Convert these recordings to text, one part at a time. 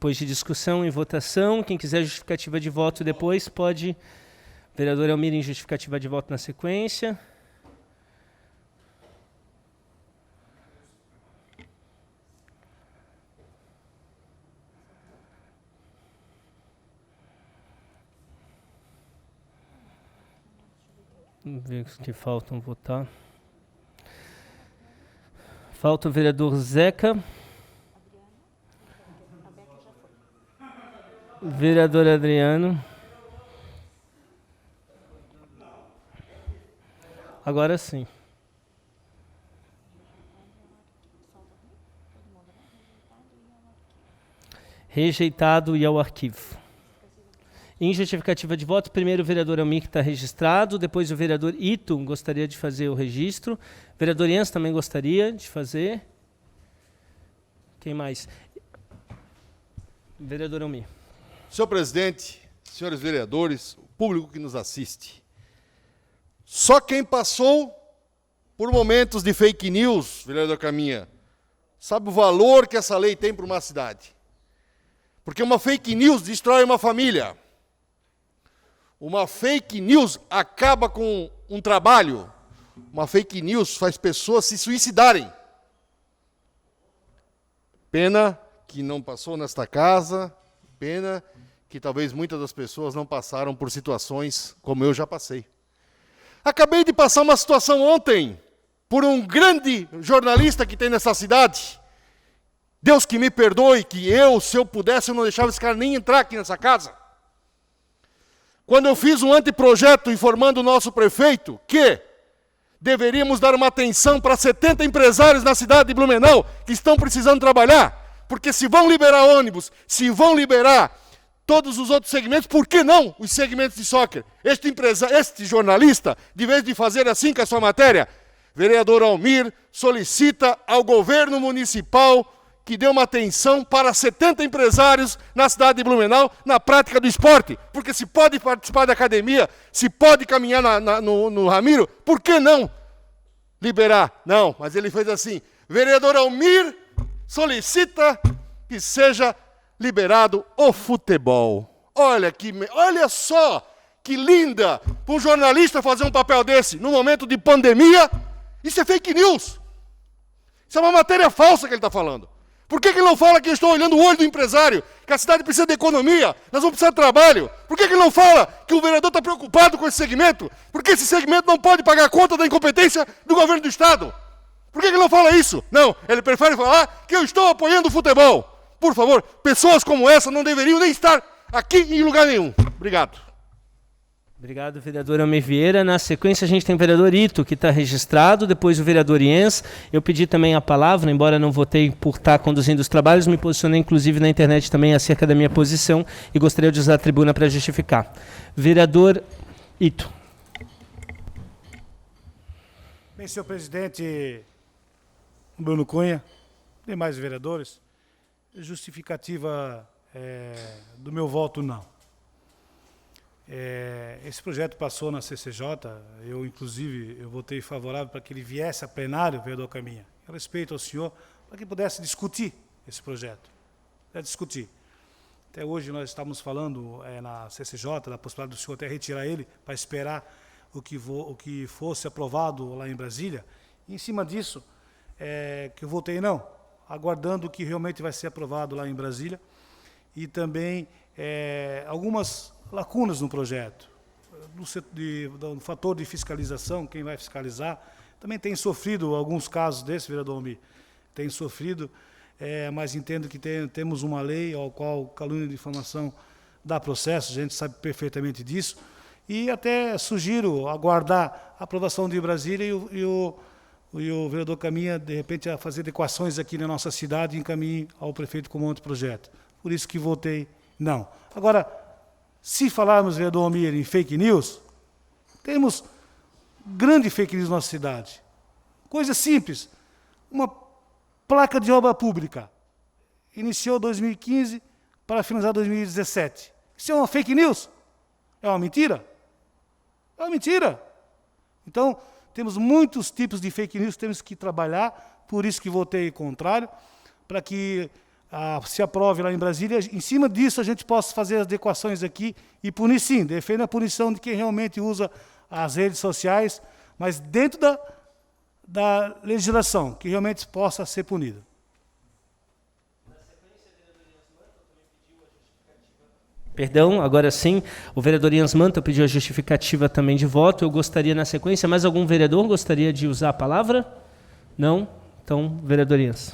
Depois de discussão e votação, quem quiser justificativa de voto depois pode... Vereador Elmir em justificativa de voto na sequência. Vamos ver os que faltam votar. Falta o vereador Zeca. Vereador Adriano. Agora sim. Rejeitado e ao arquivo. Em justificativa de voto, primeiro o vereador Elmir, que está registrado, depois o vereador Ito gostaria de fazer o registro. O vereador Jens também gostaria de fazer. Quem mais? Vereador Elmir. Senhor presidente, senhores vereadores, o público que nos assiste, só quem passou por momentos de fake news, vereador Caminha, sabe o valor que essa lei tem para uma cidade. Porque uma fake news destrói uma família. Uma fake news acaba com um trabalho. Uma fake news faz pessoas se suicidarem. Pena que não passou nesta casa, pena que talvez muitas das pessoas não passaram por situações como eu já passei. Acabei de passar uma situação ontem, por um grande jornalista que tem nessa cidade. Deus que me perdoe, que eu, se eu pudesse, eu não deixava esse cara nem entrar aqui nessa casa. Quando eu fiz um anteprojeto informando o nosso prefeito que deveríamos dar uma atenção para 70 empresários na cidade de Blumenau que estão precisando trabalhar, porque se vão liberar ônibus, se vão liberar todos os outros segmentos, por que não os segmentos de soccer? Este jornalista, de vez de fazer assim com a sua matéria, vereador Almir solicita ao governo municipal que dê uma atenção para 70 empresários na cidade de Blumenau na prática do esporte. Porque se pode participar da academia, se pode caminhar no Ramiro, por que não liberar? Não, mas ele fez assim, vereador Almir solicita que seja liberado o futebol. Olha só que linda para um jornalista fazer um papel desse no momento de pandemia. Isso é fake news. Isso é uma matéria falsa que ele está falando. Por que ele não fala que eu estou olhando o olho do empresário, que a cidade precisa de economia, nós vamos precisar de trabalho? Por que ele não fala que o vereador está preocupado com esse segmento? Porque esse segmento não pode pagar a conta da incompetência do governo do Estado? Por que ele não fala isso? Não, ele prefere falar que eu estou apoiando o futebol. Por favor, pessoas como essa não deveriam nem estar aqui em lugar nenhum. Obrigado. Obrigado, vereador Almir Vieira. Na sequência, a gente tem o vereador Ito, que está registrado, depois o vereador Jens. Eu pedi também a palavra, embora não votei por estar conduzindo os trabalhos, me posicionei inclusive na internet também acerca da minha posição e gostaria de usar a tribuna para justificar. Vereador Ito. Bem, senhor presidente Bruno Cunha, demais vereadores, justificativa do meu voto não. Esse projeto passou na CCJ, eu votei favorável para que ele viesse a plenário, vereador Caminha. Eu respeito ao senhor, para que pudesse discutir esse projeto. Até hoje nós estávamos falando na CCJ, da possibilidade do senhor até retirar ele, para esperar o que fosse aprovado lá em Brasília. E em cima disso, que eu votei não, aguardando o que realmente vai ser aprovado lá em Brasília. E também algumas lacunas no projeto, do fator de fiscalização, quem vai fiscalizar, também tem sofrido alguns casos desse, vereador Almir, tem sofrido, mas entendo que temos uma lei ao qual calúnia de difamação dá processo, a gente sabe perfeitamente disso, e até sugiro aguardar a aprovação de Brasília e o vereador Caminha, de repente, a fazer adequações aqui na nossa cidade e encaminhe ao prefeito como anteprojeto. Por isso que votei não. Agora, se falarmos, vereador Almir, em fake news, temos grande fake news na nossa cidade. Coisa simples, uma placa de obra pública. Iniciou 2015 para finalizar 2017. Isso é uma fake news? É uma mentira? É uma mentira. Então, temos muitos tipos de fake news que temos que trabalhar, por isso que votei contrário, para que se aprove lá em Brasília, em cima disso a gente possa fazer as adequações aqui e punir sim, defenda a punição de quem realmente usa as redes sociais, mas dentro da legislação, que realmente possa ser punido. Perdão, agora sim, o vereador Ians Manta pediu a justificativa também de voto. Eu gostaria, na sequência, mais algum vereador gostaria de usar a palavra? Não? Então, vereador Ians.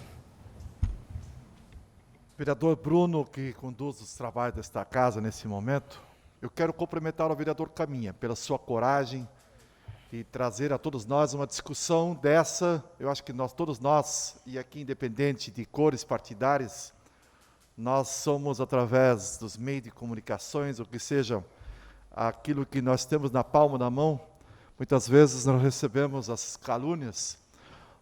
Vereador Bruno, que conduz os trabalhos desta casa nesse momento, eu quero cumprimentar o vereador Caminha pela sua coragem e trazer a todos nós uma discussão dessa. Eu acho que todos nós, e aqui independente de cores partidárias, nós somos, através dos meios de comunicações, ou que seja, aquilo que nós temos na palma da mão, muitas vezes nós recebemos as calúnias,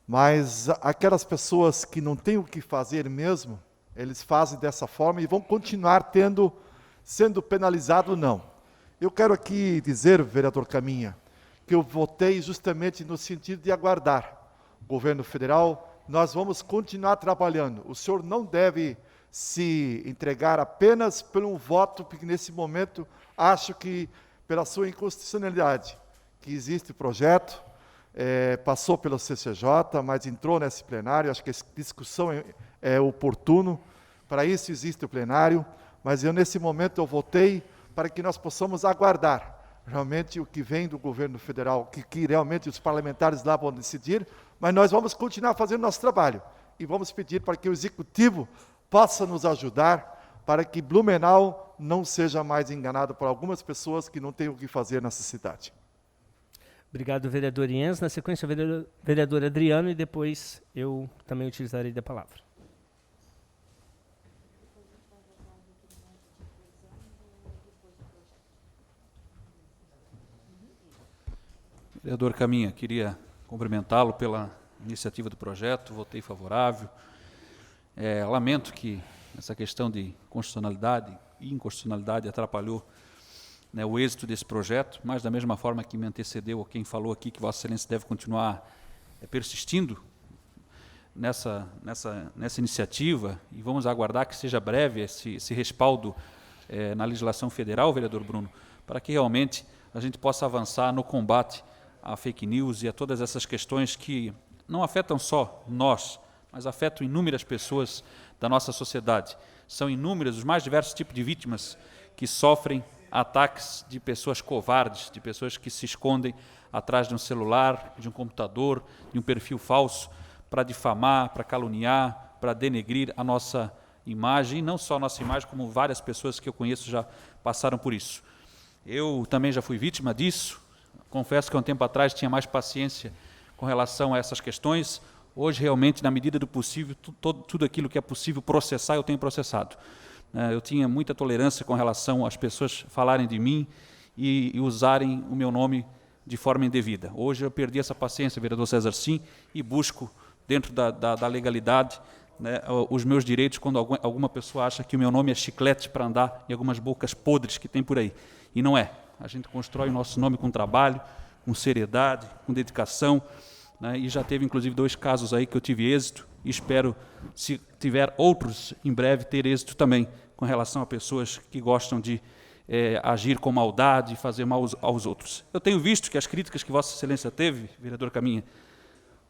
mas aquelas pessoas que não têm o que fazer mesmo, eles fazem dessa forma e vão continuar sendo penalizados, não. Eu quero aqui dizer, vereador Caminha, que eu votei justamente no sentido de aguardar o governo federal. Nós vamos continuar trabalhando. O senhor não deve se entregar apenas por um voto, porque nesse momento acho que pela sua inconstitucionalidade, que existe o projeto, passou pelo CCJ, mas entrou nesse plenário, acho que essa discussão é oportuno, para isso existe o plenário, mas nesse momento eu votei para que nós possamos aguardar realmente o que vem do governo federal, que realmente os parlamentares lá vão decidir, mas nós vamos continuar fazendo nosso trabalho e vamos pedir para que o executivo possa nos ajudar para que Blumenau não seja mais enganado por algumas pessoas que não têm o que fazer nessa cidade. Obrigado, vereador Iens. Na sequência, o vereador Adriano, e depois eu também utilizarei da palavra. Vereador Caminha, queria cumprimentá-lo pela iniciativa do projeto, votei favorável. Lamento que essa questão de constitucionalidade e inconstitucionalidade atrapalhou, né, o êxito desse projeto, mas da mesma forma que me antecedeu quem falou aqui que Vossa Excelência deve continuar persistindo nessa iniciativa, e vamos aguardar que seja breve esse respaldo na legislação federal, vereador Bruno, para que realmente a gente possa avançar no combate à fake news e a todas essas questões que não afetam só nós, mas afetam inúmeras pessoas da nossa sociedade. São inúmeros os mais diversos tipos de vítimas que sofrem ataques de pessoas covardes, de pessoas que se escondem atrás de um celular, de um computador, de um perfil falso, para difamar, para caluniar, para denegrir a nossa imagem, e não só a nossa imagem, como várias pessoas que eu conheço já passaram por isso. Eu também já fui vítima disso, confesso que há um tempo atrás tinha mais paciência com relação a essas questões. Hoje, realmente, na medida do possível, tudo aquilo que é possível processar, eu tenho processado. Eu tinha muita tolerância com relação às pessoas falarem de mim e usarem o meu nome de forma indevida. Hoje eu perdi essa paciência, vereador César, sim, e busco, dentro da legalidade, né, os meus direitos quando alguma pessoa acha que o meu nome é chiclete para andar em algumas bocas podres que tem por aí. E não é. A gente constrói o nosso nome com trabalho, com seriedade, com dedicação, né, e já teve, inclusive, 2 casos aí que eu tive êxito, e espero, se tiver outros, em breve, ter êxito também, com relação a pessoas que gostam de agir com maldade, fazer mal aos outros. Eu tenho visto que as críticas que Vossa Excelência teve, vereador Caminha,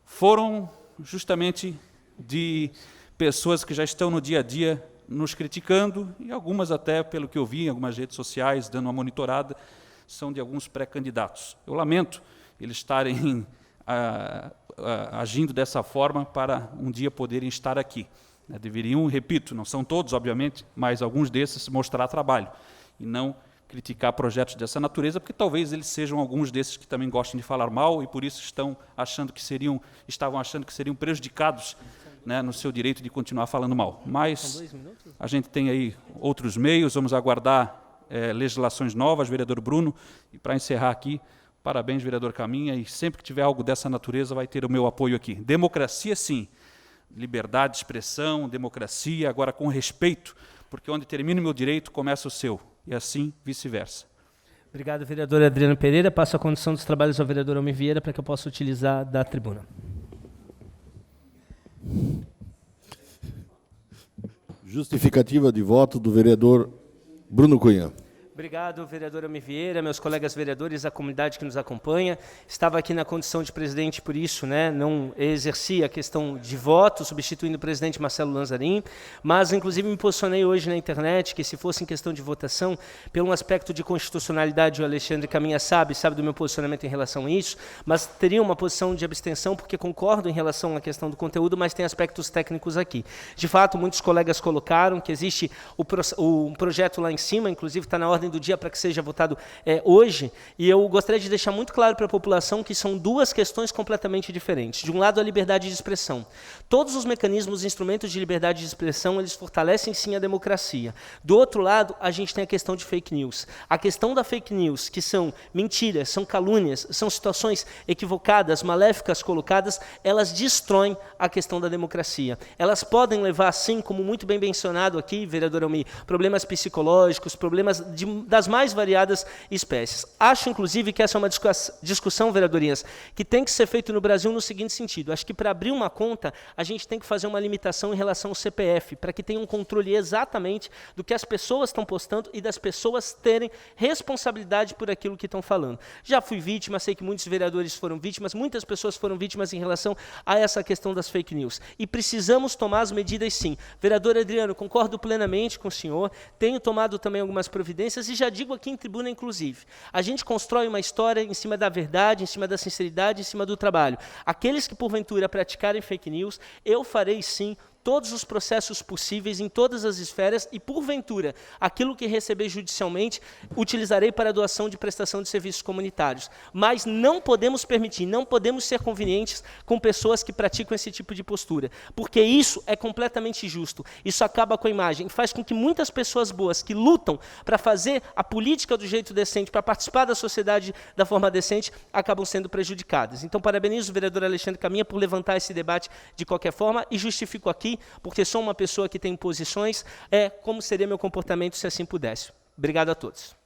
foram justamente de pessoas que já estão no dia a dia nos criticando, e algumas até, pelo que eu vi em algumas redes sociais, dando uma monitorada, são de alguns pré-candidatos. Eu lamento eles estarem agindo dessa forma para um dia poderem estar aqui. Deveriam, repito, não são todos, obviamente, mas alguns desses mostrar trabalho e não criticar projetos dessa natureza, porque talvez eles sejam alguns desses que também gostam de falar mal e por isso estavam achando que seriam prejudicados, né, no seu direito de continuar falando mal. Mas a gente tem aí outros meios, vamos aguardar legislações novas, vereador Bruno, e para encerrar aqui, parabéns, vereador Caminha, e sempre que tiver algo dessa natureza vai ter o meu apoio aqui. Democracia, sim. Liberdade de expressão, democracia, agora com respeito, porque onde termina o meu direito, começa o seu, e assim vice-versa. Obrigado, vereador Adriano Pereira. Passo a condução dos trabalhos ao vereador Almir Vieira para que eu possa utilizar da tribuna. Justificativa de voto do vereador Bruno Cunha. Obrigado, vereador Almir Vieira, meus colegas vereadores, a comunidade que nos acompanha. Estava aqui na condição de presidente, por isso, não exerci a questão de voto, substituindo o presidente Marcelo Lanzarin, mas, inclusive, me posicionei hoje na internet que, se fosse em questão de votação, pelo aspecto de constitucionalidade, o Alexandre Caminha sabe do meu posicionamento em relação a isso, mas teria uma posição de abstenção, porque concordo em relação à questão do conteúdo, mas tem aspectos técnicos aqui. De fato, muitos colegas colocaram que existe um projeto lá em cima, inclusive está na ordem do dia para que seja votado hoje, e eu gostaria de deixar muito claro para a população que são duas questões completamente diferentes. De um lado, a liberdade de expressão. Todos os mecanismos e instrumentos de liberdade de expressão, eles fortalecem sim a democracia. Do outro lado, a gente tem a questão de fake news. A questão da fake news, que são mentiras, são calúnias, são situações equivocadas, maléficas colocadas, elas destroem a questão da democracia. Elas podem levar, sim, como muito bem mencionado aqui, vereador Almir, problemas psicológicos, problemas das mais variadas espécies. Acho, inclusive, que essa é uma discussão, vereadorias, que tem que ser feita no Brasil no seguinte sentido. Acho que para abrir uma conta, a gente tem que fazer uma limitação em relação ao CPF, para que tenha um controle exatamente do que as pessoas estão postando e das pessoas terem responsabilidade por aquilo que estão falando. Já fui vítima, sei que muitos vereadores foram vítimas, muitas pessoas foram vítimas em relação a essa questão das fake news. E precisamos tomar as medidas, sim. Vereador Adriano, concordo plenamente com o senhor, tenho tomado também algumas providências e já digo aqui em tribuna, inclusive, a gente constrói uma história em cima da verdade, em cima da sinceridade, em cima do trabalho. Aqueles que, porventura, praticarem fake news, eu farei, sim, todos os processos possíveis em todas as esferas e, porventura, aquilo que receber judicialmente, utilizarei para a doação de prestação de serviços comunitários. Mas não podemos permitir, não podemos ser convenientes com pessoas que praticam esse tipo de postura, porque isso é completamente injusto. Isso acaba com a imagem e faz com que muitas pessoas boas que lutam para fazer a política do jeito decente, para participar da sociedade da forma decente, acabam sendo prejudicadas. Então, parabenizo o vereador Alexandre Caminha por levantar esse debate de qualquer forma e justifico aqui, porque sou uma pessoa que tem posições, como seria meu comportamento se assim pudesse. Obrigado a todos.